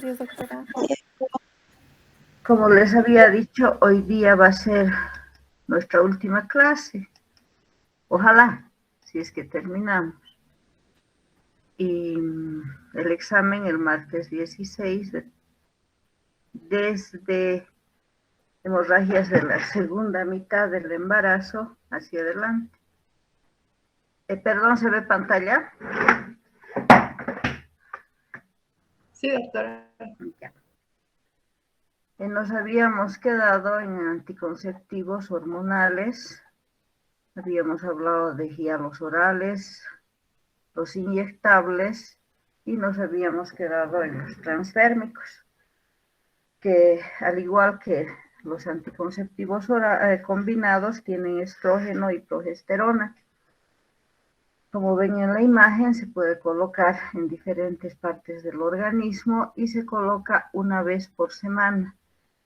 días, doctora. Como les había dicho, hoy día va a ser nuestra última clase. Ojalá, si es que terminamos. Y el examen el martes 16 desde hemorragias de la segunda mitad del embarazo hacia adelante. Perdón, ¿se ve pantalla? Sí, doctora. Ya. Nos habíamos quedado en anticonceptivos hormonales. Habíamos hablado de hialos orales, los inyectables, y nos habíamos quedado en los transdérmicos, que al igual que los anticonceptivos combinados tienen estrógeno y progesterona. Como ven en la imagen, se puede colocar en diferentes partes del organismo y se coloca una vez por semana.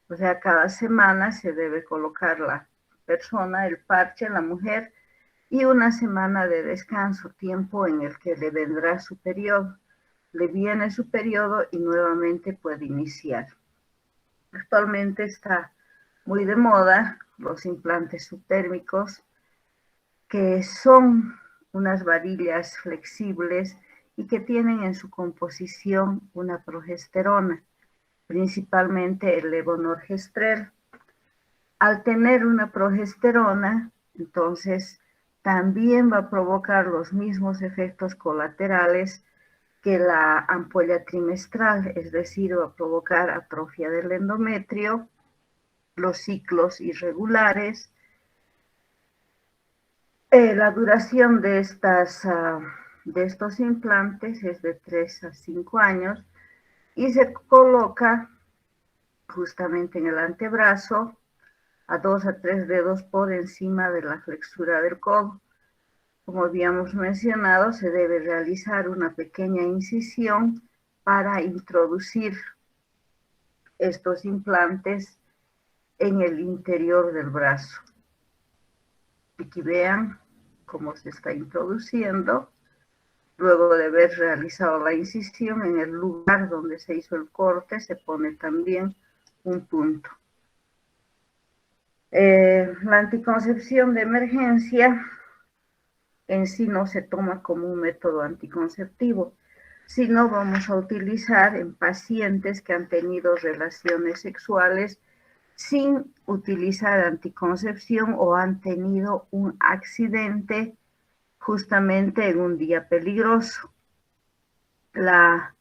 O sea, cada semana se debe colocar la persona, el parche, la mujer, y una semana de descanso, tiempo en el que le vendrá su periodo. Le viene su periodo y nuevamente puede iniciar. Actualmente está muy de moda los implantes subtérmicos, que son unas varillas flexibles y que tienen en su composición una progesterona, principalmente el levonorgestrel. Al tener una progesterona, entonces también va a provocar los mismos efectos colaterales que la ampolla trimestral, es decir, va a provocar atrofia del endometrio, los ciclos irregulares. La duración de estos implantes es de 3 a 5 años y se coloca justamente en el antebrazo, a 2 a 3 dedos por encima de la flexura del codo. Como habíamos mencionado, se debe realizar una pequeña incisión para introducir estos implantes en el interior del brazo. Aquí vean cómo se está introduciendo. Luego de haber realizado la incisión, en el lugar donde se hizo el corte se pone también un punto. La anticoncepción de emergencia en sí no se toma como un método anticonceptivo, sino vamos a utilizar en pacientes que han tenido relaciones sexuales sin utilizar anticoncepción o han tenido un accidente justamente en un día peligroso. La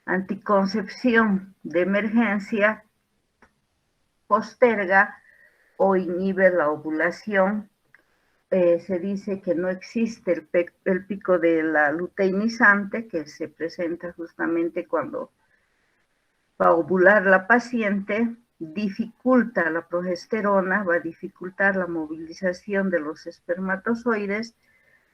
anticoncepción de emergencia posterga o inhibe la ovulación. Se dice que no existe el pico de la luteinizante, que se presenta justamente cuando va a ovular la paciente, dificulta la progesterona, va a dificultar la movilización de los espermatozoides,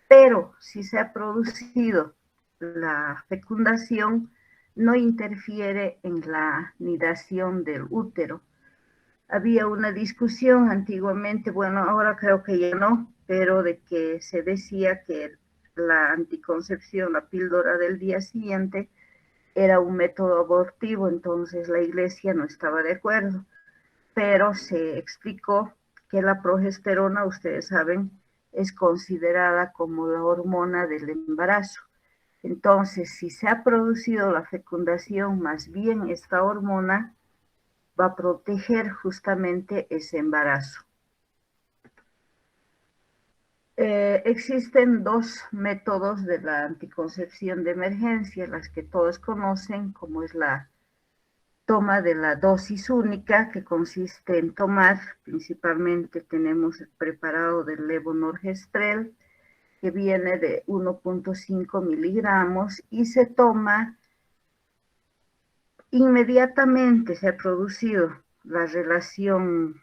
pero si se ha producido la fecundación, no interfiere en la nidación del útero. Había una discusión antiguamente, bueno, ahora creo que ya no, pero de que se decía que la anticoncepción, la píldora del día siguiente, era un método abortivo, entonces la iglesia no estaba de acuerdo, pero se explicó que la progesterona, ustedes saben, es considerada como la hormona del embarazo. Entonces, si se ha producido la fecundación, más bien esta hormona va a proteger justamente ese embarazo. Existen dos métodos de la anticoncepción de emergencia, las que todos conocen, como es la toma de la dosis única, que consiste en tomar, principalmente tenemos el preparado del levonorgestrel, que viene de 1.5 miligramos y se toma inmediatamente. Se ha producido la relación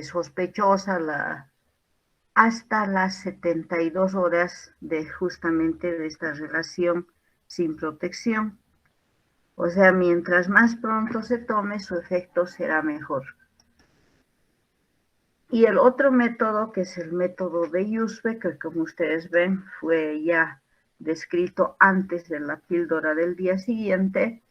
sospechosa, hasta las 72 horas de justamente de esta relación sin protección. O sea, mientras más pronto se tome, su efecto será mejor. Y el otro método, que es el método de Yuzve, que como ustedes ven, fue ya descrito antes de la píldora del día siguiente,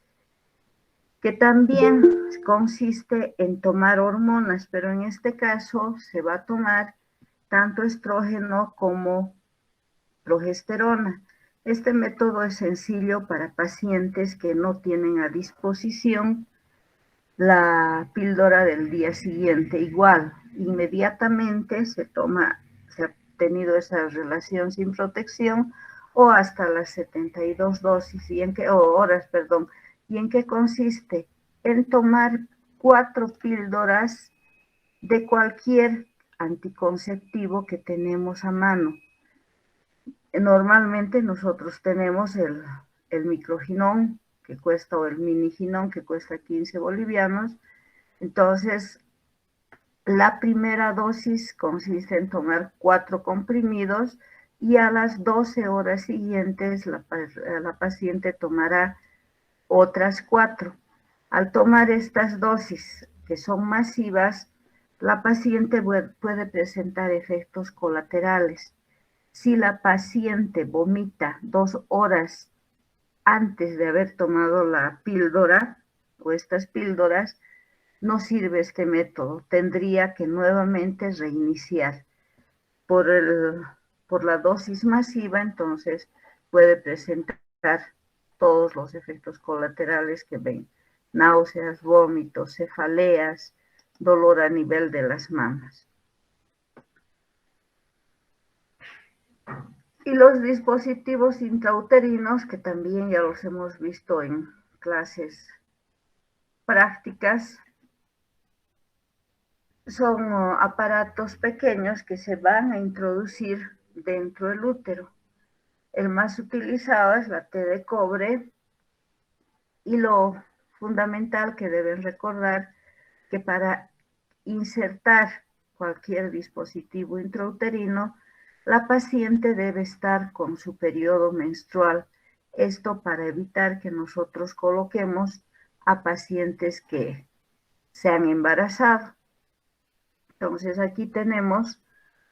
que también consiste en tomar hormonas, pero en este caso se va a tomar tanto estrógeno como progesterona. Este método es sencillo para pacientes que no tienen a disposición la píldora del día siguiente. Igual, inmediatamente se ha tenido esa relación sin protección o hasta las 72 dosis, horas, perdón. ¿Y en qué consiste? En tomar 4 píldoras de cualquier anticonceptivo que tenemos a mano. Normalmente nosotros tenemos el microginón que cuesta, o el miniginón que cuesta 15 bolivianos. Entonces, la primera dosis consiste en tomar 4 comprimidos y a las 12 horas siguientes la paciente tomará otras 4. Al tomar estas dosis, que son masivas, la paciente puede presentar efectos colaterales. Si la paciente vomita 2 horas antes de haber tomado la píldora o estas píldoras, no sirve este método. Tendría que nuevamente reiniciar. Por la dosis masiva, entonces puede presentar todos los efectos colaterales que ven: náuseas, vómitos, cefaleas, dolor a nivel de las mamas. Y los dispositivos intrauterinos, que también ya los hemos visto en clases prácticas, son aparatos pequeños que se van a introducir dentro del útero. El más utilizado es la T de cobre, y lo fundamental que deben recordar que para insertar cualquier dispositivo intrauterino, la paciente debe estar con su periodo menstrual. Esto para evitar que nosotros coloquemos a pacientes que se han embarazado. Entonces aquí tenemos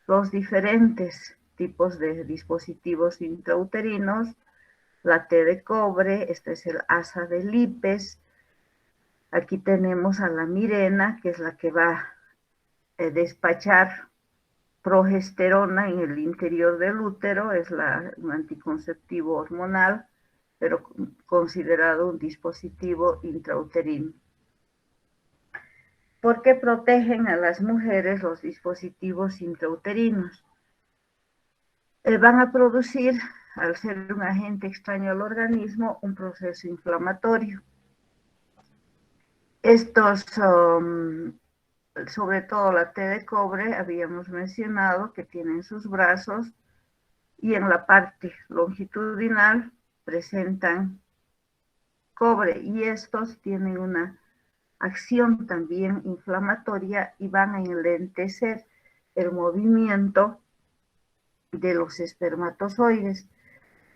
los diferentes tipos de dispositivos intrauterinos: la T de cobre, este es el asa de Lipes. Aquí tenemos a la Mirena, que es la que va a despachar progesterona en el interior del útero, es un anticonceptivo hormonal, pero considerado un dispositivo intrauterino. ¿Por qué protegen a las mujeres los dispositivos intrauterinos? Van a producir, al ser un agente extraño al organismo, un proceso inflamatorio. Estos, sobre todo la T de cobre, habíamos mencionado que tienen sus brazos y en la parte longitudinal presentan cobre, y estos tienen una acción también inflamatoria y van a enlentecer el movimiento de los espermatozoides.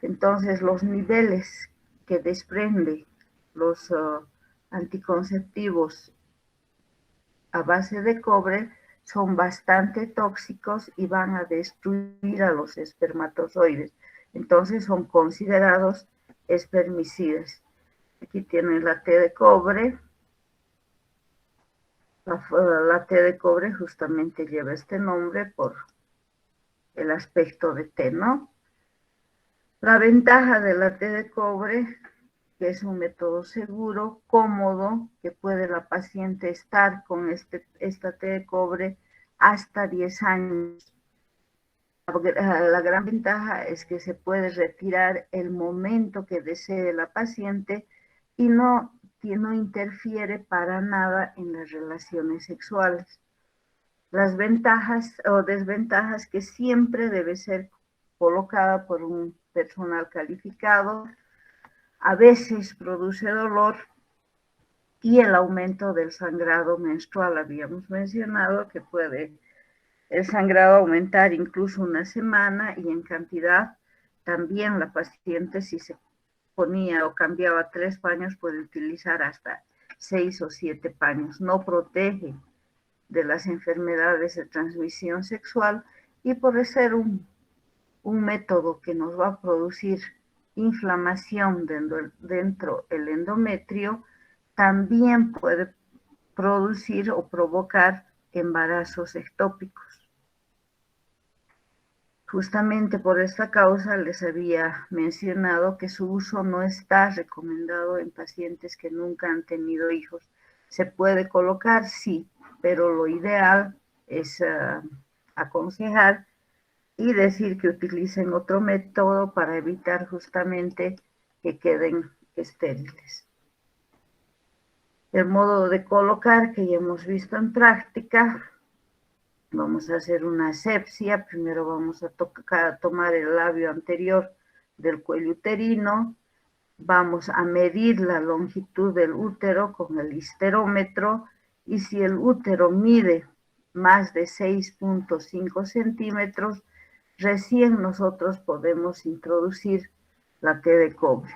Entonces, los niveles que desprende los anticonceptivos a base de cobre son bastante tóxicos y van a destruir a los espermatozoides. Entonces son considerados espermicidas. Aquí tienen la T de cobre. La T de cobre justamente lleva este nombre por el aspecto de T, ¿no? La ventaja de la T de cobre, que es un método seguro, cómodo, que puede la paciente estar con esta T de cobre hasta 10 años. La gran ventaja es que se puede retirar el momento que desee la paciente y no interfiere para nada en las relaciones sexuales. Las ventajas o desventajas: que siempre debe ser colocada por un personal calificado, a veces produce dolor, y el aumento del sangrado menstrual. Habíamos mencionado que puede el sangrado aumentar incluso una semana, y en cantidad también la paciente, si se ponía o cambiaba 3 paños, puede utilizar hasta 6 o 7 paños. No protege de las enfermedades de transmisión sexual, y por ser un método que nos va a producir inflamación dentro del endometrio, también puede producir o provocar embarazos ectópicos. Justamente por esta causa les había mencionado que su uso no está recomendado en pacientes que nunca han tenido hijos. Se puede colocar, sí, pero lo ideal es aconsejar y decir que utilicen otro método para evitar justamente que queden estériles. El modo de colocar que ya hemos visto en práctica, vamos a hacer una asepsia. Primero vamos a tomar el labio anterior del cuello uterino, vamos a medir la longitud del útero con el histerómetro y si el útero mide más de 6.5 centímetros, recién nosotros podemos introducir la T de cobre.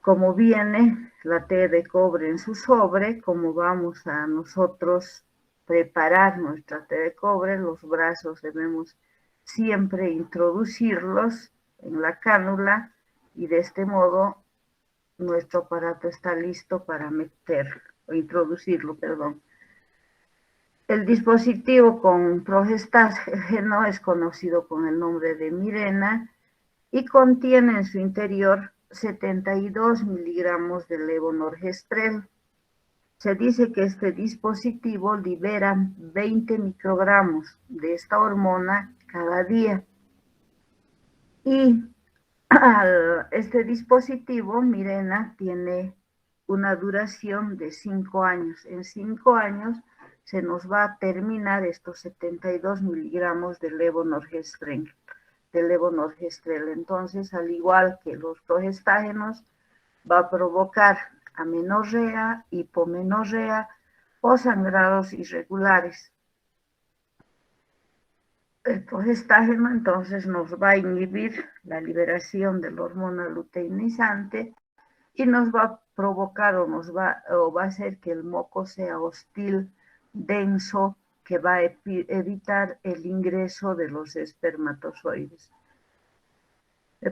Como viene la T de cobre en su sobre, como vamos a nosotros preparar nuestra T de cobre, los brazos debemos siempre introducirlos en la cánula y de este modo nuestro aparato está listo para introducirlo, perdón. El dispositivo con progestágeno es conocido con el nombre de Mirena y contiene en su interior 72 miligramos de levonorgestrel. Se dice que este dispositivo libera 20 microgramos de esta hormona cada día. Y este dispositivo, Mirena, tiene una duración de 5 años. En 5 años se nos va a terminar estos 72 miligramos de levonorgestrel. Entonces, al igual que los progestágenos, va a provocar amenorrea, hipomenorrea o sangrados irregulares. El progestágeno entonces nos va a inhibir la liberación de la hormona luteinizante y nos va a provocar o va a hacer que el moco sea hostil, denso, que va a evitar el ingreso de los espermatozoides.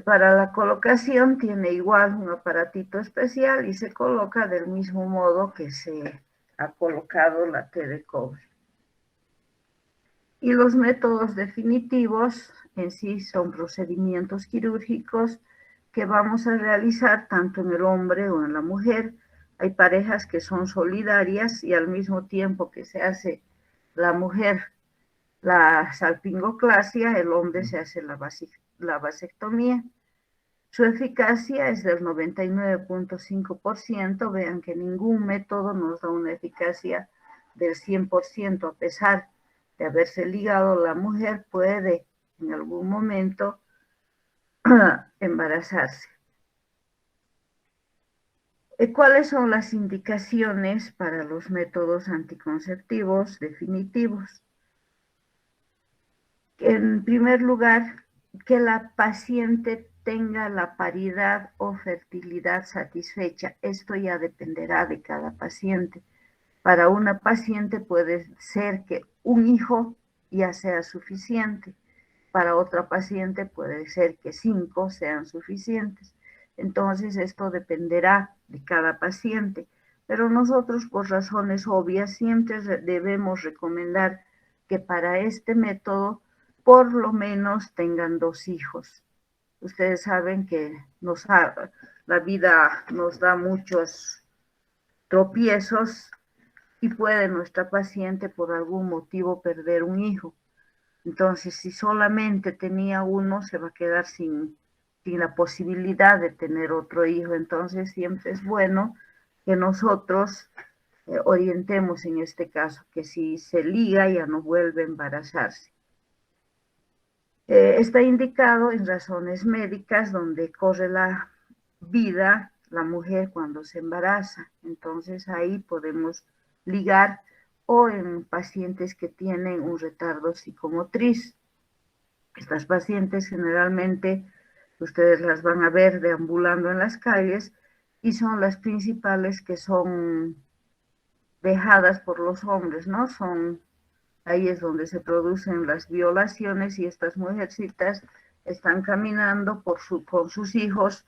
Para la colocación tiene igual un aparatito especial y se coloca del mismo modo que se ha colocado la T de cobre. Y los métodos definitivos en sí son procedimientos quirúrgicos que vamos a realizar tanto en el hombre o en la mujer. Hay parejas que son solidarias y al mismo tiempo que se hace la mujer la salpingoclasia, el hombre se hace la vasectomía. Su eficacia es del 99.5%. Vean que ningún método nos da una eficacia del 100%, a pesar de haberse ligado, la mujer puede en algún momento embarazarse. ¿Cuáles son las indicaciones para los métodos anticonceptivos definitivos? En primer lugar, que la paciente tenga la paridad o fertilidad satisfecha. Esto ya dependerá de cada paciente. Para una paciente puede ser que un hijo ya sea suficiente. Para otra paciente puede ser que 5 sean suficientes. Entonces, esto dependerá de cada paciente. Pero nosotros, por razones obvias, siempre debemos recomendar que para este método, por lo menos tengan 2 hijos. Ustedes saben que la vida nos da muchos tropiezos y puede nuestra paciente por algún motivo perder un hijo. Entonces, si solamente tenía uno, se va a quedar sin la posibilidad de tener otro hijo. Entonces, siempre es bueno que nosotros orientemos en este caso, que si se liga ya no vuelve a embarazarse. Está indicado en razones médicas donde corre la vida la mujer cuando se embaraza. Entonces, ahí podemos ligar, o en pacientes que tienen un retardo psicomotriz. Estas pacientes generalmente ustedes las van a ver deambulando en las calles y son las principales que son dejadas por los hombres, ¿no? Ahí es donde se producen las violaciones y estas mujercitas están caminando con sus hijos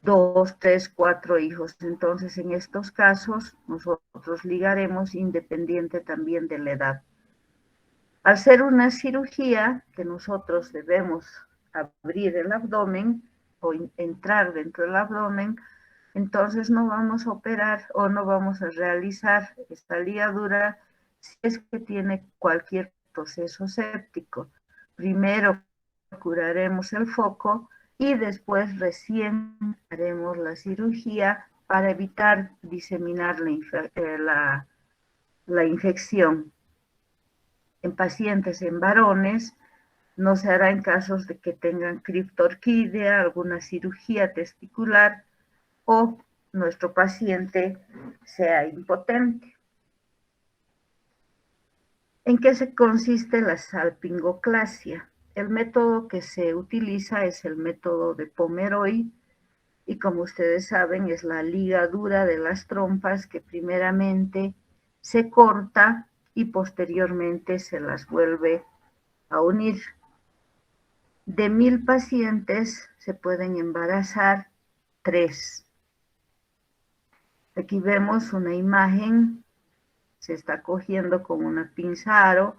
2, 3, 4 hijos. Entonces, en estos casos, nosotros ligaremos independiente también de la edad. Al ser una cirugía que nosotros debemos abrir el abdomen o entrar dentro del abdomen, entonces no vamos a operar o no vamos a realizar esta ligadura si es que tiene cualquier proceso séptico. Primero curaremos el foco y después recién haremos la cirugía para evitar diseminar la infección. En pacientes, en varones, no se hará en casos de que tengan criptorquídea, alguna cirugía testicular o nuestro paciente sea impotente. ¿En qué se consiste la salpingoclasia? El método que se utiliza es el método de Pomeroy y como ustedes saben es la ligadura de las trompas que primeramente se corta y posteriormente se las vuelve a unir. De 1000 pacientes se pueden embarazar 3. Aquí vemos una imagen, se está cogiendo con una pinza aro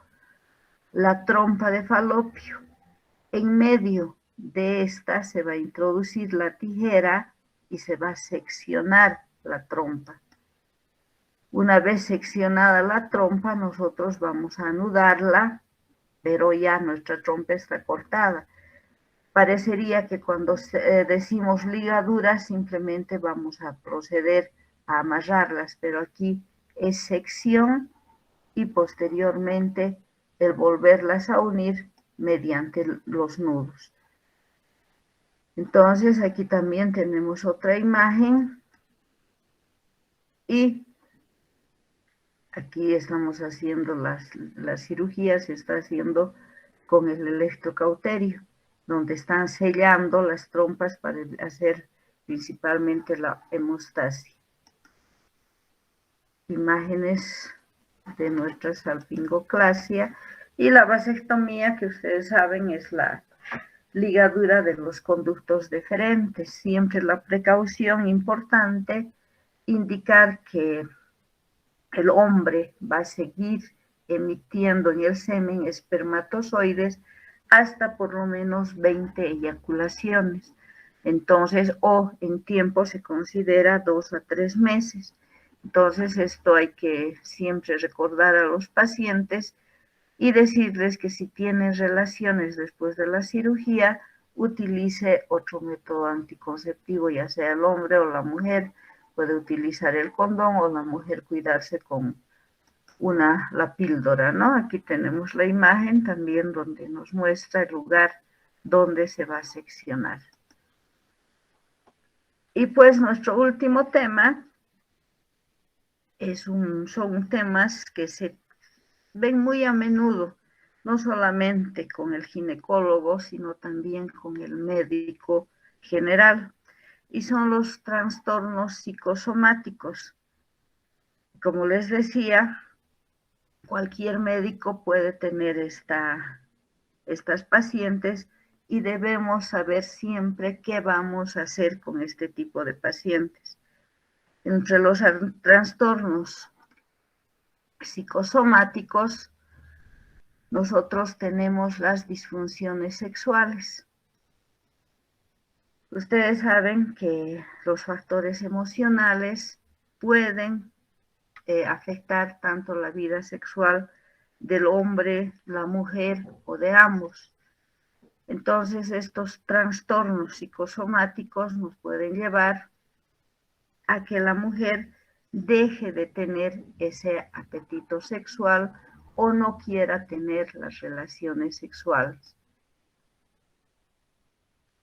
la trompa de falopio. En medio de esta se va a introducir la tijera y se va a seccionar la trompa. Una vez seccionada la trompa, nosotros vamos a anudarla, pero ya nuestra trompa está cortada. Parecería que cuando decimos ligadura simplemente vamos a proceder a amarrarlas, pero aquí es sección y posteriormente el volverlas a unir mediante los nudos. Entonces aquí también tenemos otra imagen y aquí estamos haciendo la cirugía, se está haciendo con el electrocauterio, donde están sellando las trompas para hacer principalmente la hemostasia. Imágenes de nuestra salpingoclasia y la vasectomía, que ustedes saben es la ligadura de los conductos deferentes. Siempre la precaución importante, indicar que el hombre va a seguir emitiendo en el semen espermatozoides hasta por lo menos 20 eyaculaciones. Entonces, o en tiempo se considera 2 a 3 meses. Entonces, esto hay que siempre recordar a los pacientes y decirles que si tienen relaciones después de la cirugía, utilice otro método anticonceptivo, ya sea el hombre o la mujer, puede utilizar el condón o la mujer cuidarse con la píldora, ¿no? Aquí tenemos la imagen también donde nos muestra el lugar donde se va a seccionar. Y pues nuestro último tema son temas que se ven muy a menudo, no solamente con el ginecólogo, sino también con el médico general, y son los trastornos psicosomáticos. Como les decía, cualquier médico puede tener estas pacientes y debemos saber siempre qué vamos a hacer con este tipo de pacientes. Entre los trastornos psicosomáticos, nosotros tenemos las disfunciones sexuales. Ustedes saben que los factores emocionales pueden afectar tanto la vida sexual del hombre, la mujer o de ambos. Entonces, estos trastornos psicosomáticos nos pueden llevar a que la mujer deje de tener ese apetito sexual o no quiera tener las relaciones sexuales.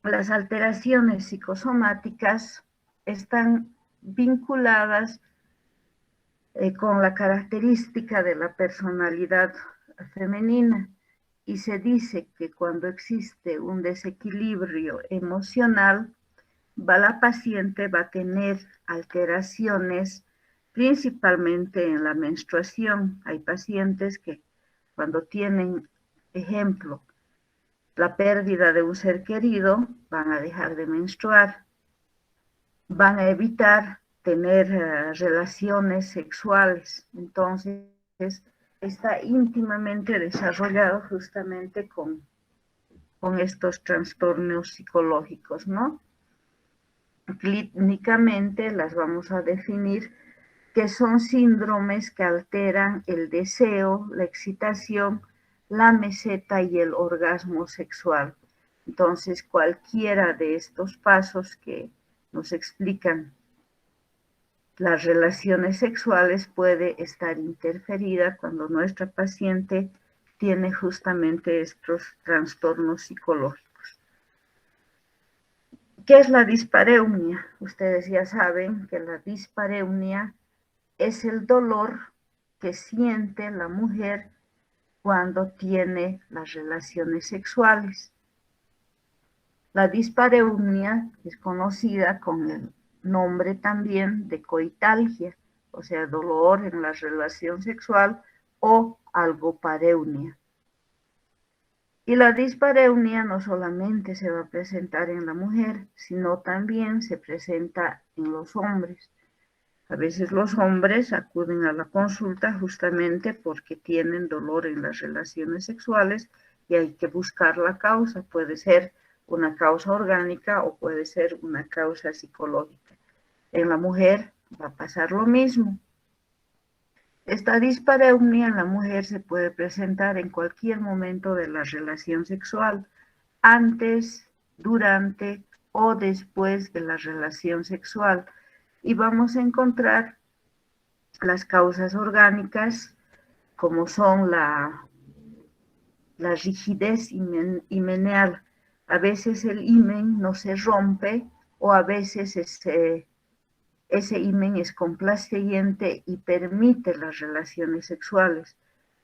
Las alteraciones psicosomáticas están vinculadas con la característica de la personalidad femenina y se dice que cuando existe un desequilibrio emocional, la paciente va a tener alteraciones principalmente en la menstruación. Hay pacientes que cuando tienen, ejemplo, la pérdida de un ser querido, van a dejar de menstruar. van a evitar tener relaciones sexuales. Entonces, está íntimamente desarrollado justamente con estos trastornos psicológicos, ¿no? Clínicamente las vamos a definir que son síndromes que alteran el deseo, la excitación, la meseta y el orgasmo sexual. Entonces, cualquiera de estos pasos que nos explican las relaciones sexuales puede estar interferida cuando nuestra paciente tiene justamente estos trastornos psicológicos. ¿Qué es la dispareunia? Ustedes ya saben que la dispareunia es el dolor que siente la mujer cuando tiene las relaciones sexuales. La dispareunia es conocida con el nombre también de coitalgia, o sea, dolor en la relación sexual o algopareunia. Y la dispareunia no solamente se va a presentar en la mujer, sino también se presenta en los hombres. A veces los hombres acuden a la consulta justamente porque tienen dolor en las relaciones sexuales y hay que buscar la causa. Puede ser una causa orgánica o puede ser una causa psicológica. En la mujer va a pasar lo mismo. Esta dispareunia en la mujer se puede presentar en cualquier momento de la relación sexual, antes, durante o después de la relación sexual. Y vamos a encontrar las causas orgánicas como son la rigidez himeneal. A veces el himen no se rompe o a veces ese himen es complaciente y permite las relaciones sexuales,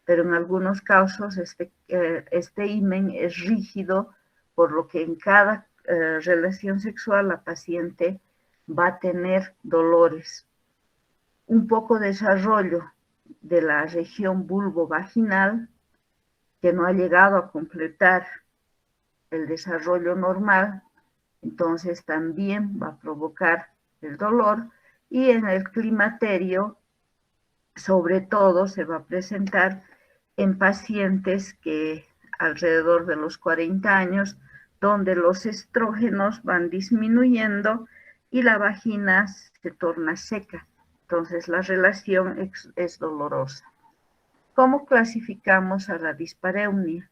pero en algunos casos este himen es rígido, por lo que en cada relación sexual la paciente va a tener dolores. Un poco de desarrollo de la región vulvovaginal que no ha llegado a completar el desarrollo normal, entonces también va a provocar el dolor, y en el climaterio sobre todo se va a presentar en pacientes que alrededor de los 40 años, donde los estrógenos van disminuyendo y la vagina se torna seca. Entonces la relación es dolorosa. ¿Cómo clasificamos a la dispareunia?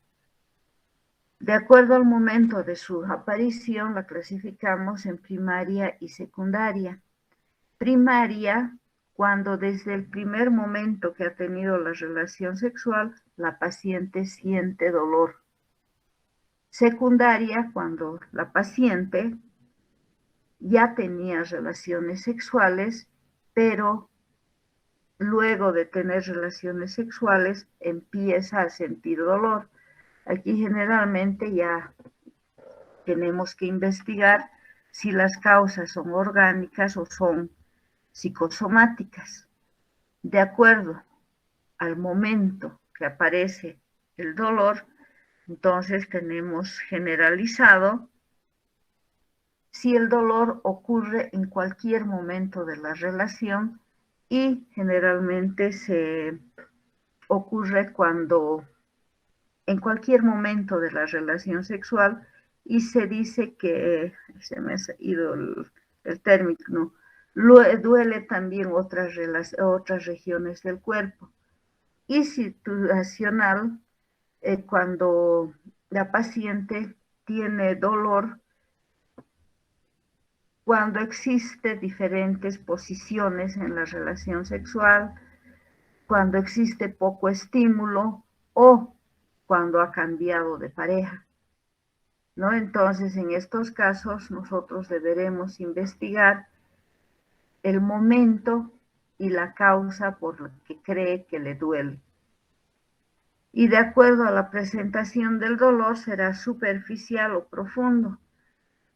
De acuerdo al momento de su aparición, la clasificamos en primaria y secundaria. Primaria, cuando desde el primer momento que ha tenido la relación sexual, la paciente siente dolor. Secundaria, cuando la paciente ya tenía relaciones sexuales, pero luego de tener relaciones sexuales empieza a sentir dolor. Aquí generalmente ya tenemos que investigar si las causas son orgánicas o son psicosomáticas. De acuerdo al momento que aparece el dolor, entonces tenemos generalizado si el dolor ocurre en cualquier momento de la relación, y generalmente se ocurre cuando en cualquier momento de la relación sexual, y se dice que, se me ha ido el término, duele también otras regiones del cuerpo. Y situacional, cuando la paciente tiene dolor, cuando existe diferentes posiciones en la relación sexual, cuando existe poco estímulo o cuando ha cambiado de pareja, ¿no? Entonces, en estos casos, nosotros deberemos investigar el momento y la causa por la que cree que le duele. Y de acuerdo a la presentación del dolor, será superficial o profundo.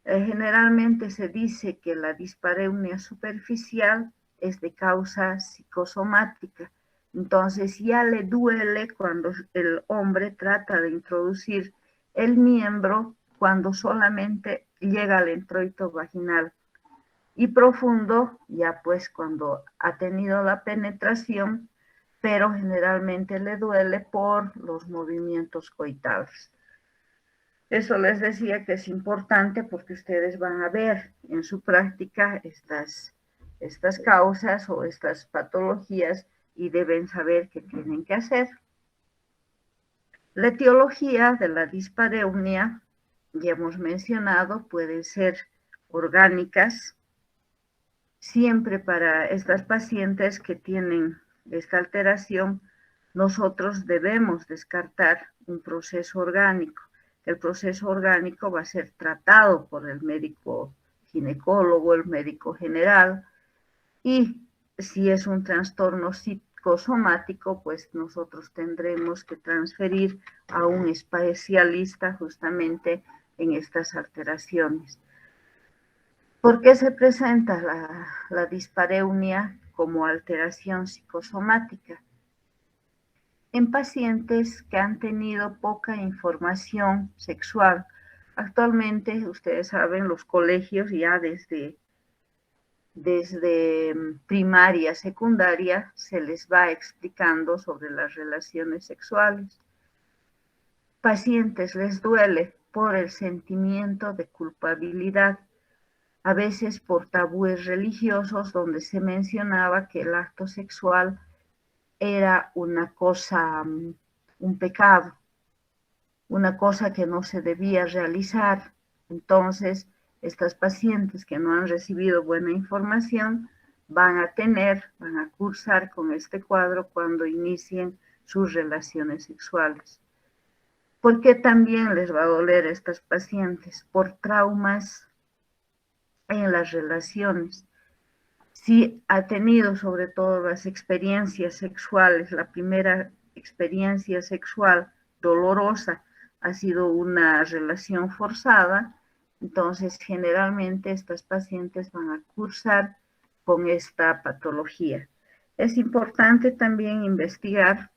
Generalmente se dice que la dispareunia superficial es de causa psicosomática. Entonces ya le duele cuando el hombre trata de introducir el miembro, cuando solamente llega al introito vaginal. y profundo ya pues cuando ha tenido la penetración, pero generalmente le duele por los movimientos coitales. Eso les decía que es importante porque ustedes van a ver en su práctica estas causas o estas patologías y deben saber qué tienen que hacer. La etiología de la dispareunia, ya hemos mencionado, pueden ser orgánicas. Siempre para estas pacientes que tienen esta alteración, nosotros debemos descartar un proceso orgánico. El proceso orgánico va a ser tratado por el médico ginecólogo, el médico general, y si es un trastorno psicosomático, pues nosotros tendremos que transferir a un especialista justamente en estas alteraciones. ¿Por qué se presenta la dispareunia como alteración psicosomática? En pacientes que han tenido poca información sexual. Actualmente, ustedes saben, los colegios ya desde primaria, secundaria, se les va explicando sobre las relaciones sexuales. Pacientes les duele por el sentimiento de culpabilidad, a veces por tabúes religiosos donde se mencionaba que el acto sexual era una cosa, un pecado, una cosa que no se debía realizar. Entonces, estas pacientes que no han recibido buena información van a cursar con este cuadro cuando inicien sus relaciones sexuales. ¿Por qué también les va a doler a estas pacientes? Por traumas en las relaciones. Si ha tenido sobre todo las experiencias sexuales, la primera experiencia sexual dolorosa ha sido una relación forzada, entonces generalmente estas pacientes van a cursar con esta patología. Es importante también investigar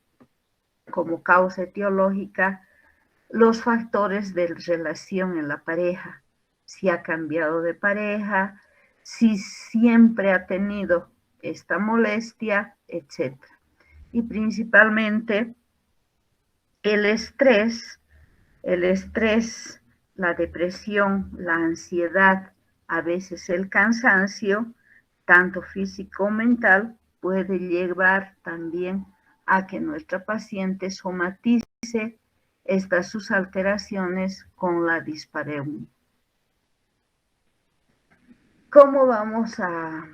como causa etiológica los factores de relación en la pareja, si ha cambiado de pareja, si siempre ha tenido esta molestia, etc. Y principalmente el estrés, la depresión, la ansiedad, a veces el cansancio, tanto físico o mental, puede llevar también a que nuestra paciente somatice estas sus alteraciones con la dispareunia. ¿Cómo vamos a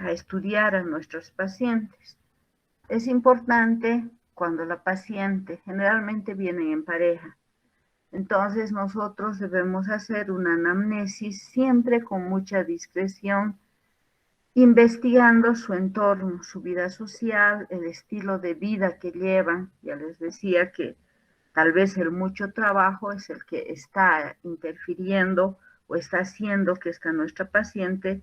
estudiar a nuestros pacientes? Es importante cuando la paciente generalmente viene en pareja. Entonces nosotros debemos hacer una anamnesis siempre con mucha discreción, investigando su entorno, su vida social, el estilo de vida que llevan. Ya les decía que tal vez el mucho trabajo es el que está interfiriendo o está haciendo que nuestra paciente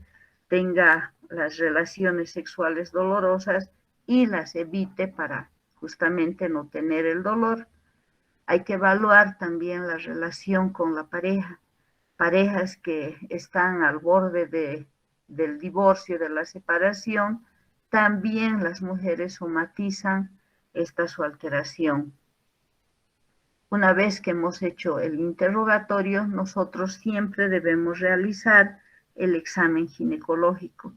tenga las relaciones sexuales dolorosas y las evite para justamente no tener el dolor. Hay que evaluar también la relación con la pareja. Parejas que están al borde del divorcio, de la separación, también las mujeres somatizan esta su alteración. Una vez que hemos hecho el interrogatorio, nosotros siempre debemos realizar el examen ginecológico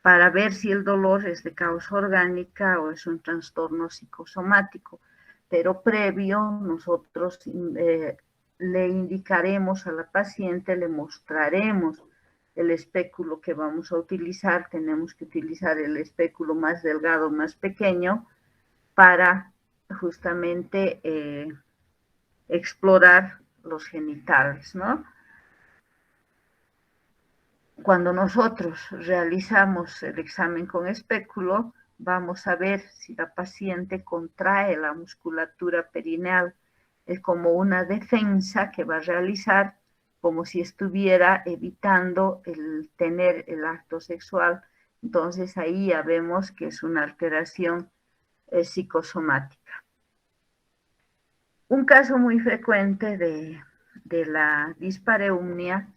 para ver si el dolor es de causa orgánica o es un trastorno psicosomático. Pero previo, nosotros le indicaremos a la paciente, le mostraremos el espéculo que vamos a utilizar. Tenemos que utilizar el espéculo más delgado, más pequeño, para justamente explorar los genitales, ¿no? Cuando nosotros realizamos el examen con espéculo, vamos a ver si la paciente contrae la musculatura perineal. Es como una defensa que va a realizar como si estuviera evitando el tener el acto sexual. Entonces ahí ya vemos que es una alteración psicosomática. Un caso muy frecuente de la dispareunia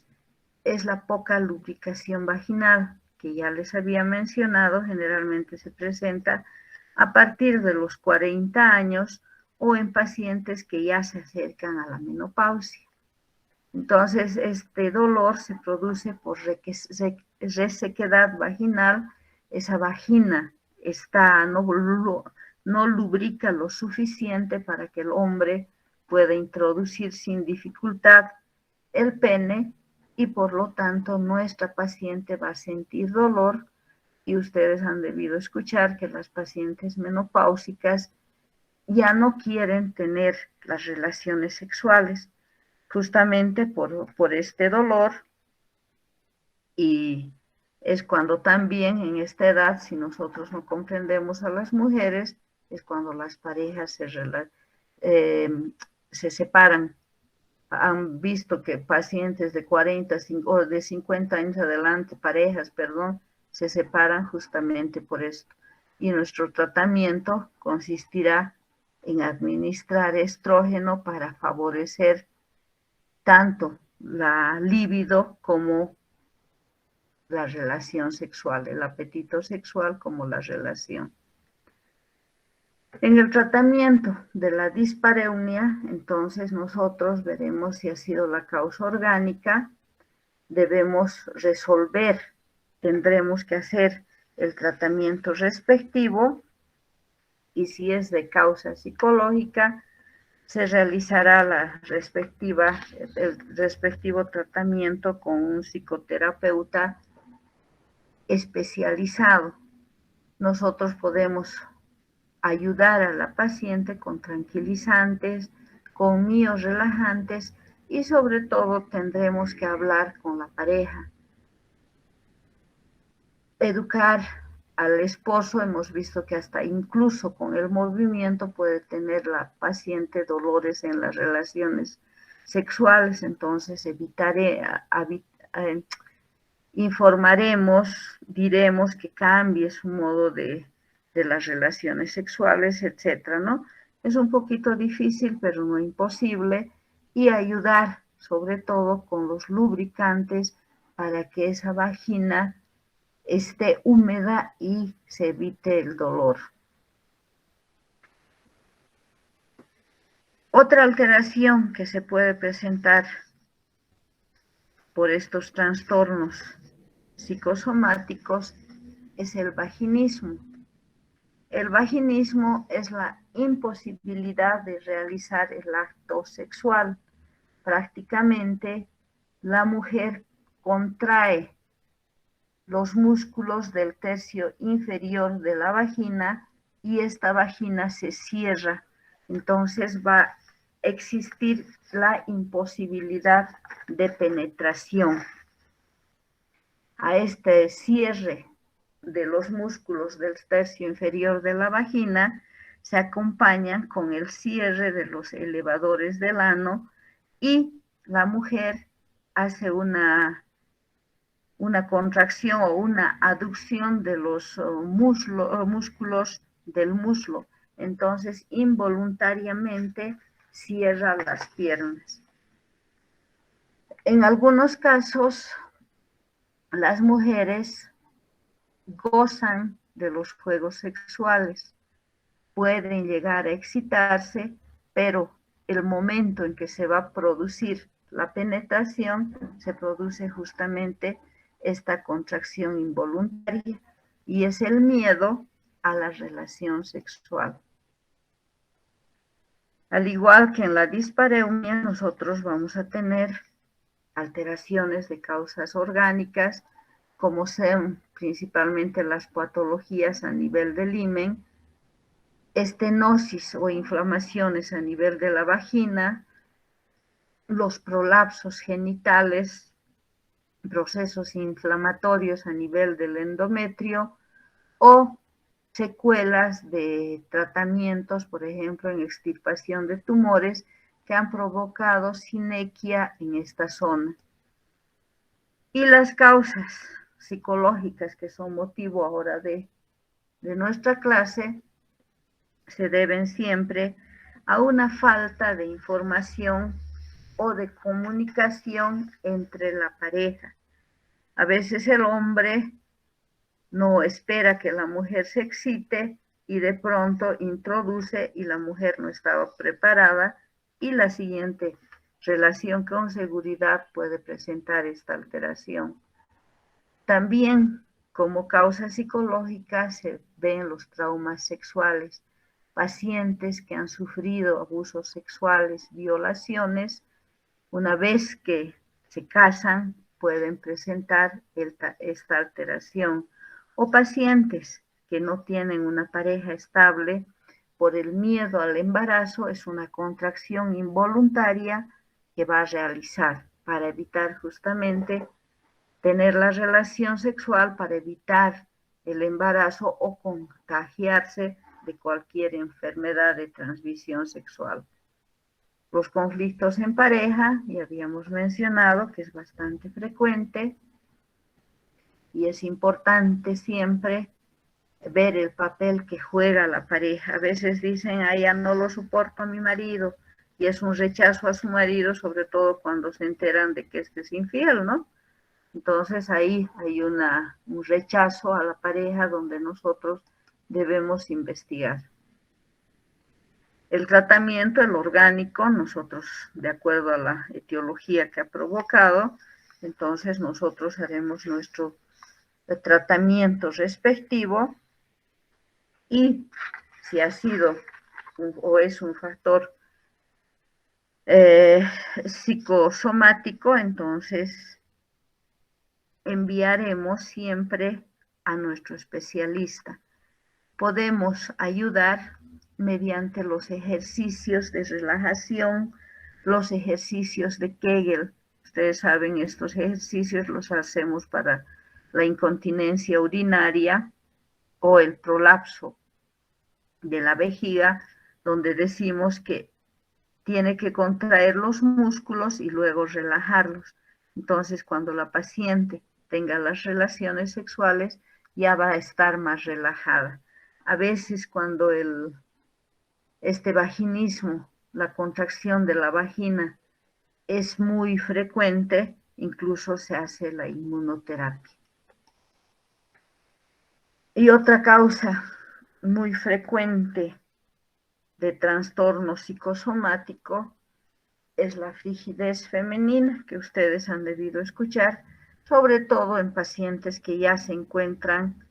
es la poca lubricación vaginal, que ya les había mencionado, generalmente se presenta a partir de los 40 años o en pacientes que ya se acercan a la menopausia. Entonces, este dolor se produce por resequedad vaginal. Esa vagina no lubrica lo suficiente para que el hombre pueda introducir sin dificultad el pene y por lo tanto nuestra paciente va a sentir dolor, y ustedes han debido escuchar que las pacientes menopáusicas ya no quieren tener las relaciones sexuales justamente por este dolor, y es cuando también en esta edad, si nosotros no comprendemos a las mujeres, es cuando las parejas se separan. Han visto que pacientes de 40 o de 50 años adelante, parejas, perdón, se separan justamente por esto. Y nuestro tratamiento consistirá en administrar estrógeno para favorecer tanto la libido como la relación sexual, el apetito sexual como la relación. En el tratamiento de la dispareunia, entonces nosotros veremos si ha sido la causa orgánica, debemos resolver, tendremos que hacer el tratamiento respectivo, y si es de causa psicológica, se realizará el respectivo tratamiento con un psicoterapeuta especializado. Nosotros podemos ayudar a la paciente con tranquilizantes, con miorelajantes, y sobre todo tendremos que hablar con la pareja. Educar al esposo, hemos visto que hasta incluso con el movimiento puede tener la paciente dolores en las relaciones sexuales, entonces informaremos, diremos que cambie su modo de las relaciones sexuales, etcétera, ¿no? Es un poquito difícil, pero no imposible, y ayudar sobre todo con los lubricantes para que esa vagina esté húmeda y se evite el dolor. Otra alteración que se puede presentar por estos trastornos psicosomáticos es el vaginismo. El vaginismo es la imposibilidad de realizar el acto sexual. Prácticamente la mujer contrae los músculos del tercio inferior de la vagina y esta vagina se cierra. Entonces va a existir la imposibilidad de penetración. A este cierre de los músculos del tercio inferior de la vagina se acompañan con el cierre de los elevadores del ano, y la mujer hace una contracción o una aducción de los músculos del muslo. Entonces, involuntariamente cierra las piernas. En algunos casos, las mujeres gozan de los juegos sexuales, pueden llegar a excitarse, pero el momento en que se va a producir la penetración, se produce justamente esta contracción involuntaria, y es el miedo a la relación sexual. Al igual que en la dispareunia, nosotros vamos a tener alteraciones de causas orgánicas, como son principalmente las patologías a nivel del himen, estenosis o inflamaciones a nivel de la vagina, los prolapsos genitales, procesos inflamatorios a nivel del endometrio, o secuelas de tratamientos, por ejemplo, en extirpación de tumores que han provocado sinequia en esta zona. Y las causas psicológicas que son motivo ahora de nuestra clase se deben siempre a una falta de información o de comunicación entre la pareja. A veces el hombre no espera que la mujer se excite y de pronto introduce y la mujer no estaba preparada y la siguiente relación con seguridad puede presentar esta alteración. También como causa psicológica se ven los traumas sexuales. Pacientes que han sufrido abusos sexuales, violaciones, una vez que se casan, pueden presentar esta alteración. O pacientes que no tienen una pareja estable por el miedo al embarazo, es una contracción involuntaria que va a realizar para evitar justamente tener la relación sexual, para evitar el embarazo o contagiarse de cualquier enfermedad de transmisión sexual. Los conflictos en pareja, ya habíamos mencionado que es bastante frecuente y es importante siempre ver el papel que juega la pareja. A veces dicen, ah, ya no lo soporto a mi marido, y es un rechazo a su marido, sobre todo cuando se enteran de que este es infiel, ¿no? Entonces ahí hay un rechazo a la pareja donde nosotros debemos investigar. El tratamiento, el orgánico, nosotros, de acuerdo a la etiología que ha provocado, entonces nosotros haremos nuestro tratamiento respectivo y si ha sido o es un factor psicosomático, entonces enviaremos siempre a nuestro especialista. Podemos ayudar mediante los ejercicios de relajación, los ejercicios de Kegel. Ustedes saben, estos ejercicios los hacemos para la incontinencia urinaria o el prolapso de la vejiga, donde decimos que tiene que contraer los músculos y luego relajarlos. Entonces, cuando la paciente tenga las relaciones sexuales, ya va a estar más relajada. A veces cuando este vaginismo, la contracción de la vagina, es muy frecuente, incluso se hace la inmunoterapia. Y otra causa muy frecuente de trastorno psicosomático es la frigidez femenina, que ustedes han debido escuchar, sobre todo en pacientes que ya se encuentran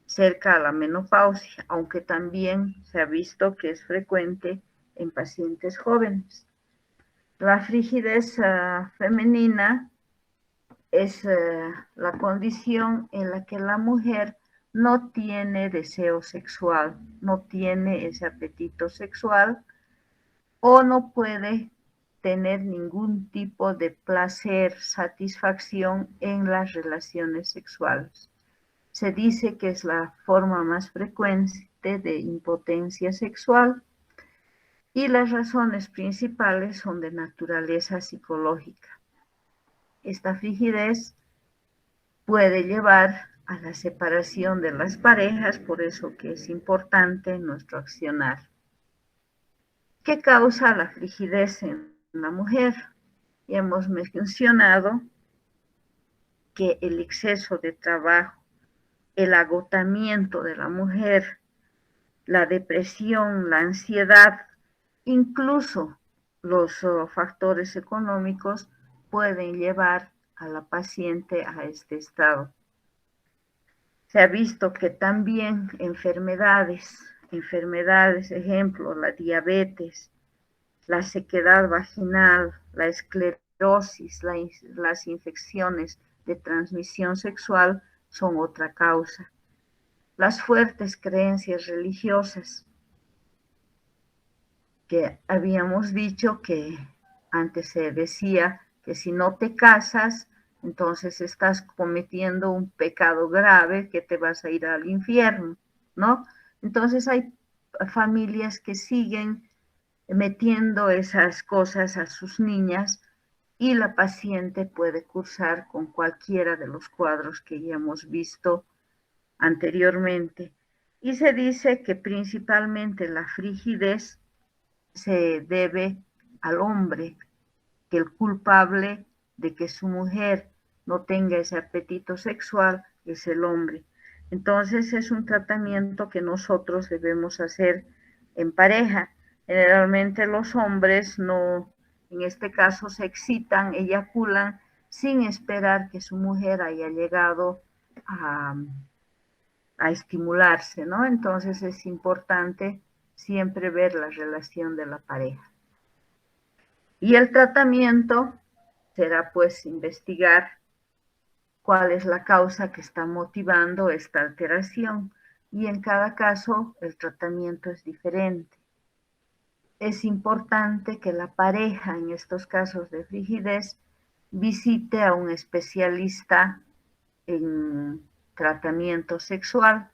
cerca a la menopausia, aunque también se ha visto que es frecuente en pacientes jóvenes. La frigidez femenina es la condición en la que la mujer no tiene deseo sexual, no tiene ese apetito sexual o no puede tener ningún tipo de placer, satisfacción en las relaciones sexuales. Se dice que es la forma más frecuente de impotencia sexual y las razones principales son de naturaleza psicológica. Esta frigidez puede llevar a la separación de las parejas, por eso que es importante nuestro accionar. ¿Qué causa la frigidez en la mujer? Ya hemos mencionado que el exceso de trabajo, el agotamiento de la mujer, la depresión, la ansiedad, incluso los factores económicos pueden llevar a la paciente a este estado. Se ha visto que también enfermedades, ejemplo, la diabetes, la sequedad vaginal, la esclerosis, las infecciones de transmisión sexual son otra causa. Las fuertes creencias religiosas, que habíamos dicho que antes se decía que si no te casas, entonces estás cometiendo un pecado grave que te vas a ir al infierno, ¿no? Entonces hay familias que siguen metiendo esas cosas a sus niñas y la paciente puede cursar con cualquiera de los cuadros que ya hemos visto anteriormente. Y se dice que principalmente la frigidez se debe al hombre, que el culpable de que su mujer no tenga ese apetito sexual es el hombre. Entonces es un tratamiento que nosotros debemos hacer en pareja. Generalmente los hombres no, en este caso, se excitan, eyaculan sin esperar que su mujer haya llegado a estimularse, ¿no? Entonces es importante siempre ver la relación de la pareja. Y el tratamiento será pues investigar cuál es la causa que está motivando esta alteración y en cada caso el tratamiento es diferente. Es importante que la pareja en estos casos de frigidez visite a un especialista en tratamiento sexual.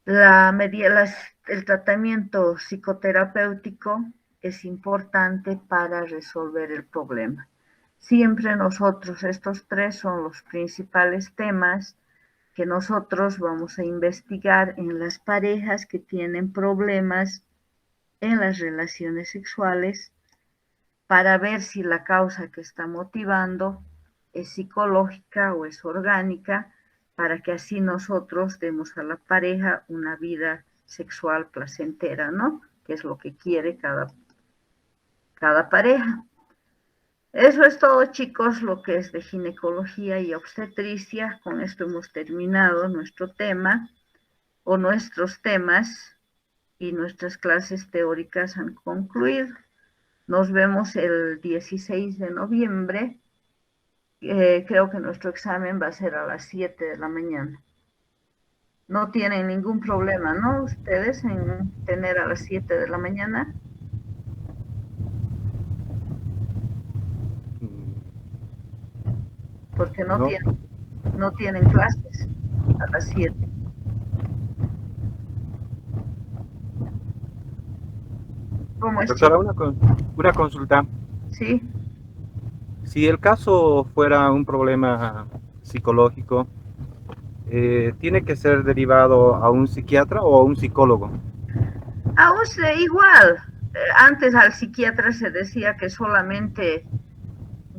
El tratamiento psicoterapéutico es importante para resolver el problema. Siempre nosotros, estos tres son los principales temas que nosotros vamos a investigar en las parejas que tienen problemas en las relaciones sexuales para ver si la causa que está motivando es psicológica o es orgánica, para que así nosotros demos a la pareja una vida sexual placentera, ¿no? Que es lo que quiere cada pareja. Eso es todo, chicos, lo que es de ginecología y obstetricia. Con esto hemos terminado nuestro tema o nuestros temas y nuestras clases teóricas han concluido. Nos vemos el 16 de noviembre. Creo que nuestro examen va a ser a las 7 de la mañana. No tienen ningún problema, ¿no? Ustedes en tener a las 7 de la mañana. Porque no tienen clases a las 7. ¿Cómo es, Doctora, chico? una consulta. Sí. Si el caso fuera un problema psicológico, ¿tiene que ser derivado a un psiquiatra o a un psicólogo? Aún igual. Antes al psiquiatra se decía que solamente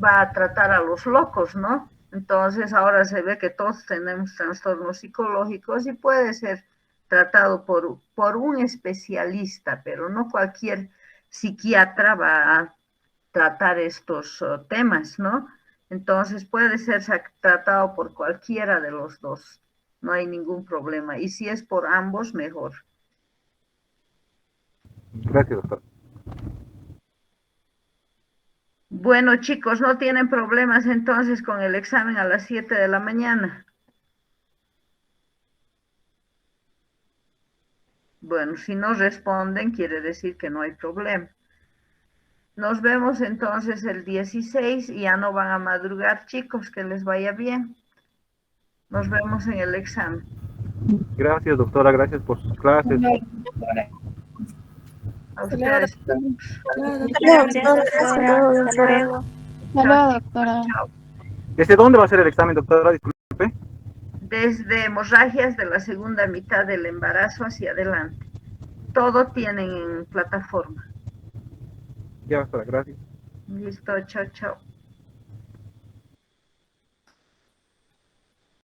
va a tratar a los locos, ¿no? Entonces ahora se ve que todos tenemos trastornos psicológicos y puede ser tratado por un especialista, pero no cualquier psiquiatra va a tratar estos temas, ¿no? Entonces puede ser tratado por cualquiera de los dos, no hay ningún problema. Y si es por ambos, mejor. Gracias, doctor. Bueno, chicos, no tienen problemas entonces con el examen a las 7 de la mañana. Bueno, si no responden, quiere decir que no hay problema. Nos vemos entonces el 16 y ya no van a madrugar, chicos, que les vaya bien. Nos vemos en el examen. Gracias, doctora, gracias por sus clases. A ustedes. Gracias, doctora. Hasta luego. Hola, doctora. Chao. ¿Desde dónde va a ser el examen, doctora? Disculpe. Desde hemorragias de la segunda mitad del embarazo hacia adelante. Todo tienen en plataforma. Ya, doctora, gracias. Listo, chao, chao.